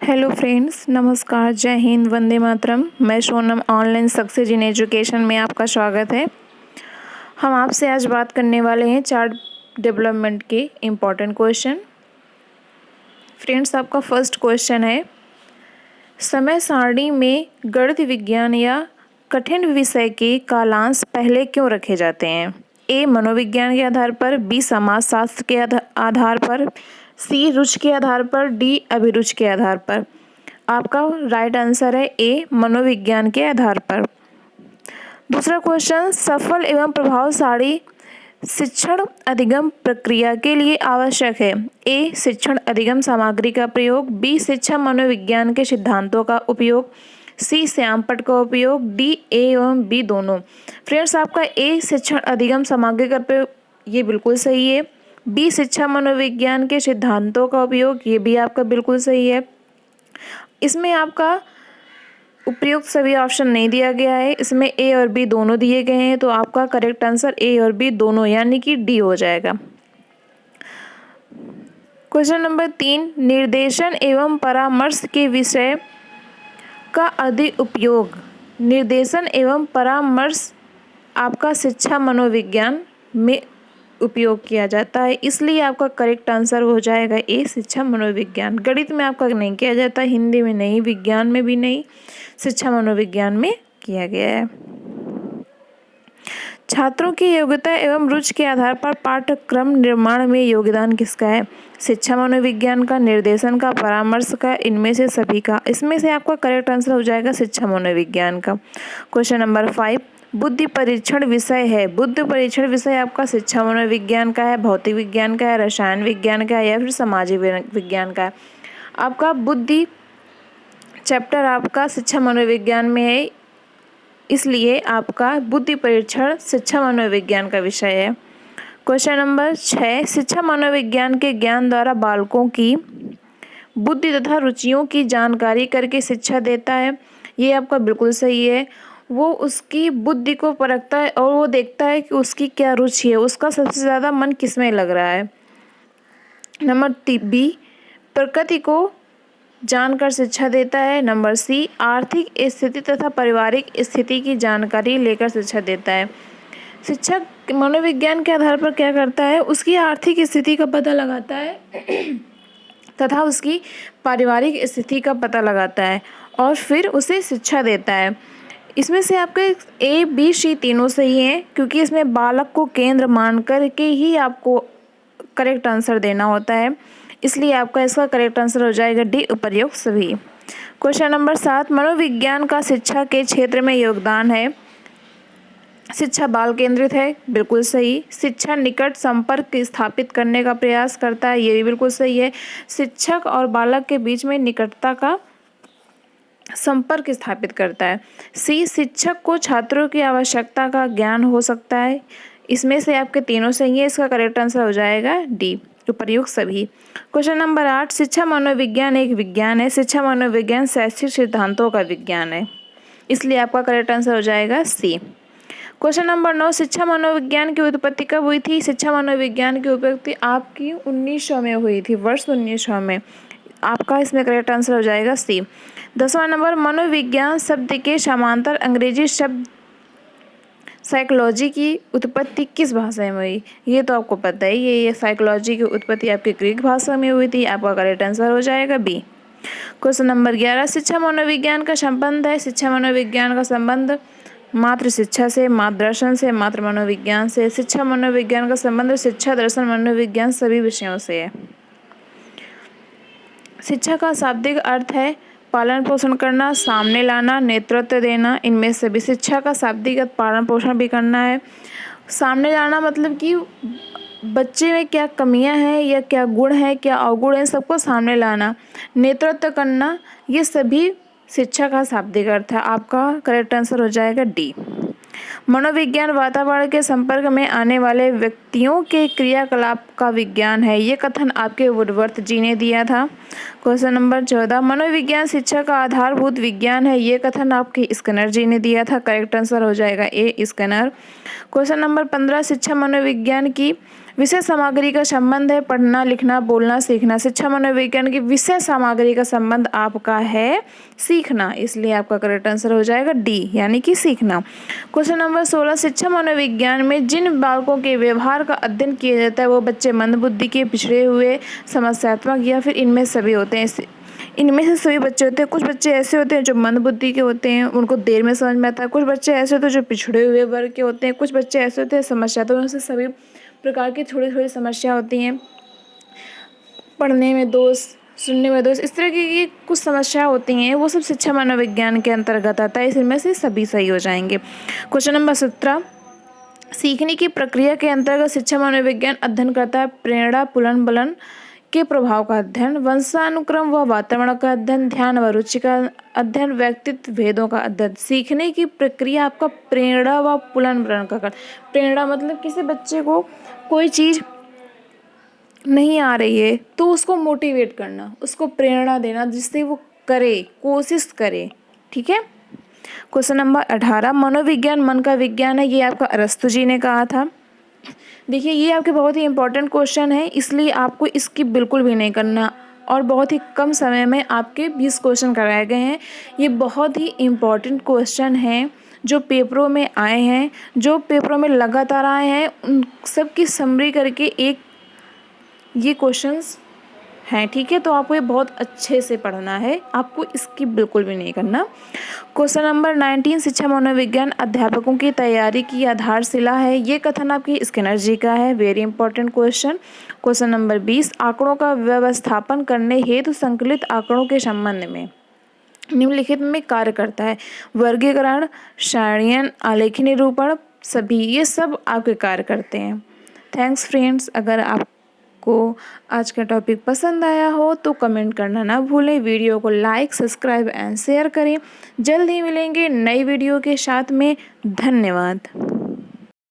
Hello friends, नमस्कार, जय हिंद, वंदे मातरम। मैं Sonam, online success in education में आपका स्वागत है। हम आपसे आज बात करने वाले हैं चार्ट डेवलपमेंट के इम्पॉर्टेंट क्वेश्चन। फ्रेंड्स, आपका फर्स्ट क्वेश्चन है, समय सारणी में गणित विज्ञान या कठिन विषय के कालांश पहले क्यों रखे जाते हैं? ए, मनोविज्ञान के आधार पर, बी, समाजशास्त्र के आधार पर, सी, रुचि के आधार पर, डी, अभिरुचि के आधार पर। आपका राइट आंसर है ए, मनोविज्ञान के आधार पर। दूसरा क्वेश्चन, सफल एवं प्रभावशाली शिक्षण अधिगम प्रक्रिया के लिए आवश्यक है? ए, शिक्षण अधिगम सामग्री का प्रयोग, बी, शिक्षा मनोविज्ञान के सिद्धांतों का उपयोग, सी, श्यामपट्ट का उपयोग, डी, ए एवं बी दोनों। फ्रेंड्स, आपका ए, शिक्षण अधिगम सामग्री का प्रयोग, ये बिल्कुल सही है। बी, शिक्षा मनोविज्ञान के सिद्धांतों का उपयोग, ये भी आपका बिल्कुल सही है। इसमें आपका उपयुक्त सभी ऑप्शन नहीं दिया गया है, इसमें ए और बी दोनों दिए गए हैं, तो आपका करेक्ट आंसर ए और बी दोनों यानी कि डी हो जाएगा। क्वेश्चन नंबर 3, निर्देशन एवं परामर्श के विषय का अधिक उपयोग। निर्देशन एवं परामर्श आपका शिक्षा मनोविज्ञान में उपयोग किया जाता है, इसलिए आपका करेक्ट आंसर हो जाएगा ए, शिक्षा मनोविज्ञान। गणित में आपका नहीं किया जाता, हिंदी में नहीं, विज्ञान में भी नहीं, शिक्षा मनोविज्ञान में किया गया है। छात्रों की योग्यता एवं रुचि के आधार पर पाठ्यक्रम निर्माण में योगदान किसका है? शिक्षा मनोविज्ञान का, निर्देशन का, परामर्श का, इनमें से सभी का। इसमें से आपका करेक्ट आंसर हो जाएगा शिक्षा मनोविज्ञान का। क्वेश्चन नंबर 5, बुद्धि परीक्षण विषय है। बुद्धि परीक्षण विषय आपका शिक्षा मनोविज्ञान का है, भौतिक विज्ञान का है, रसायन विज्ञान का है या फिर सामाजिक विज्ञान का है? आपका बुद्धि चैप्टर आपका शिक्षा मनोविज्ञान में है, इसलिए आपका बुद्धि परीक्षण शिक्षा मनोविज्ञान का विषय है। क्वेश्चन नंबर 6, शिक्षा मनोविज्ञान के ज्ञान द्वारा बालकों की बुद्धि तथा रुचियों की जानकारी करके शिक्षा देता है। ये आपका बिल्कुल सही है। वो उसकी बुद्धि को परखता है और वो देखता है कि उसकी क्या रुचि है, उसका सबसे ज़्यादा मन किसमें लग रहा है। नंबर बी, प्रकृति को जानकर शिक्षा देता है। नंबर सी, आर्थिक स्थिति तथा पारिवारिक स्थिति की जानकारी लेकर शिक्षा देता है। शिक्षक मनोविज्ञान के आधार पर क्या करता है, उसकी आर्थिक स्थिति का पता लगाता है तथा उसकी पारिवारिक स्थिति का पता लगाता है और फिर उसे शिक्षा देता है। इसमें से आपके ए, बी, सी तीनों सही हैं, क्योंकि इसमें बालक को केंद्र मान कर के ही आपको करेक्ट आंसर देना होता है, इसलिए आपका इसका करेक्ट आंसर हो जाएगा डी, उपर्युक्त सभी। क्वेश्चन नंबर 7, मनोविज्ञान का शिक्षा के क्षेत्र में योगदान है। शिक्षा बाल केंद्रित है, बिल्कुल सही। शिक्षा निकट संपर्क स्थापित करने का प्रयास करता है, ये भी बिल्कुल सही है। शिक्षक और बालक के बीच में निकटता का संपर्क स्थापित करता है। सी, शिक्षक को छात्रों की आवश्यकता का ज्ञान हो सकता है। इसमें से आपके तीनों सही है, इसका करेक्ट आंसर हो जाएगा डी, उपर्युक्त सभी। क्वेश्चन नंबर 8, शिक्षा मनोविज्ञान एक विज्ञान है। शिक्षा मनोविज्ञान शैक्षिक सिद्धांतों का विज्ञान है, इसलिए आपका करेक्ट आंसर हो जाएगा सी। क्वेश्चन नंबर 9, शिक्षा मनोविज्ञान की उत्पत्ति कब हुई थी? शिक्षा मनोविज्ञान की उत्पत्ति आपकी 1900 में हुई थी, वर्ष 1900 में। आपका इसमें करेक्ट आंसर हो जाएगा सी। 10वां नंबर, मनोविज्ञान शब्द के समांतर अंग्रेजी शब्द साइकोलॉजी की उत्पत्ति किस भाषा में हुई? ये तो आपको पता ही है, ये साइकोलॉजी की उत्पत्ति आपकी ग्रीक भाषा में हुई थी। आपका करेक्ट आंसर हो जाएगा बी। क्वेश्चन नंबर 11, शिक्षा मनोविज्ञान का संबंध है। शिक्षा मनोविज्ञान का संबंध मात्र शिक्षा से, मात्र दर्शन से, मात्र मनोविज्ञान से। शिक्षा मनोविज्ञान का संबंध शिक्षा, दर्शन, मनोविज्ञान सभी विषयों से है। शिक्षा का शाब्दिक अर्थ है पालन पोषण करना, सामने लाना, नेतृत्व देना, इनमें से भी। शिक्षा का शाब्दिक अर्थ पालन पोषण भी करना है। सामने लाना मतलब कि बच्चे में क्या कमियां हैं या क्या गुण हैं, क्या अवगुण हैं, सबको सामने लाना। नेतृत्व करना, ये सभी शिक्षा का शाब्दिक अर्थ है। आपका करेक्ट आंसर हो जाएगा डी। मनोविज्ञान वातावरण के संपर्क में आने वाले व्यक्तियों के क्रियाकलाप का विज्ञान है। ये कथन आपके वुडवर्थ जी ने दिया था। क्वेश्चन नंबर 14, मनोविज्ञान शिक्षा का आधारभूत विज्ञान है। ये कथन आपके स्किनर जी ने दिया था। करेक्ट आंसर हो जाएगा ए, स्किनर। क्वेश्चन नंबर 15, शिक्षा मनोविज्ञान की विषय सामग्री का संबंध है पढ़ना लिखना बोलना सीखना। शिक्षा मनोविज्ञान की विषय सामग्री का संबंध आपका है सीखना, इसलिए आपका करेक्ट आंसर हो जाएगा डी यानी कि सीखना। क्वेश्चन नंबर 16, शिक्षा मनोविज्ञान में जिन बालकों के व्यवहार का अध्ययन किया जाता है वो बच्चे मंदबुद्धि के, पिछड़े हुए, समस्यात्मक या फिर इनमें सभी होते हैं। इनमें से सभी बच्चे होते हैं। कुछ बच्चे ऐसे होते हैं जो मंदबुद्धि के होते हैं, उनको देर में समझ में आता है। कुछ बच्चे ऐसे होते हैं जो पिछड़े हुए वर्ग के होते हैं। कुछ बच्चे ऐसे होते हैं समस्या, तो उनसे सभी प्रकार की थोड़ी थोड़ी समस्या होती हैं। पढ़ने में दोष, सुनने में दोष, इस तरह की कुछ समस्या होती हैं, वो सब शिक्षा मनोविज्ञान के अंतर्गत आता है। इसमें से सभी सही हो जाएंगे। क्वेश्चन नंबर 17, सीखने की प्रक्रिया के अंतर्गत शिक्षा मनोविज्ञान अध्ययन करता है प्रेरणा, पुलन बलन के प्रभाव का अध्ययन, वंशानुक्रम व वातावरण का अध्ययन, ध्यान व रुचि का अध्ययन, व्यक्तित्व भेदों का अध्ययन। सीखने की प्रक्रिया आपका प्रेरणा व पुलन बलन का। प्रेरणा मतलब किसी बच्चे को कोई चीज़ नहीं आ रही है तो उसको मोटिवेट करना, उसको प्रेरणा देना जिससे वो करे, कोशिश करे। ठीक है। क्वेश्चन नंबर 18, मनोविज्ञान मन का विज्ञान है, ये आपका अरस्तु जी ने कहा था। देखिए ये आपके बहुत ही इंपॉर्टेंट क्वेश्चन है, इसलिए आपको इसकी बिल्कुल भी नहीं करना, और बहुत ही कम समय में आपके 20 क्वेश्चन कराए गए हैं। ये बहुत ही इम्पॉर्टेंट क्वेश्चन हैं जो पेपरों में आए हैं, जो पेपरों में लगातार आए हैं, उन सब की समरी करके एक ये क्वेश्चंस हैं। ठीक है, तो आपको ये बहुत अच्छे से पढ़ना है, आपको इसकी बिल्कुल भी नहीं करना। क्वेश्चन नंबर 19, शिक्षा मनोविज्ञान अध्यापकों की तैयारी की आधारशिला है, ये कथन आपकी स्किनर जी का है। Very important question. Question number 20, आंकड़ों का व्यवस्थापन करने हेतु संकलित आंकड़ों के संबंध में निम्नलिखित में कार्य करता है, वर्गीकरण, सारणीयन, आलेखी निरूपण, सभी ये सब आपके कार्य करते हैं। Thanks friends. अगर आपको आज का टॉपिक पसंद आया हो तो कमेंट करना ना भूलें, वीडियो को लाइक, सब्सक्राइब एंड शेयर करें। जल्द ही मिलेंगे नई वीडियो के साथ में। धन्यवाद।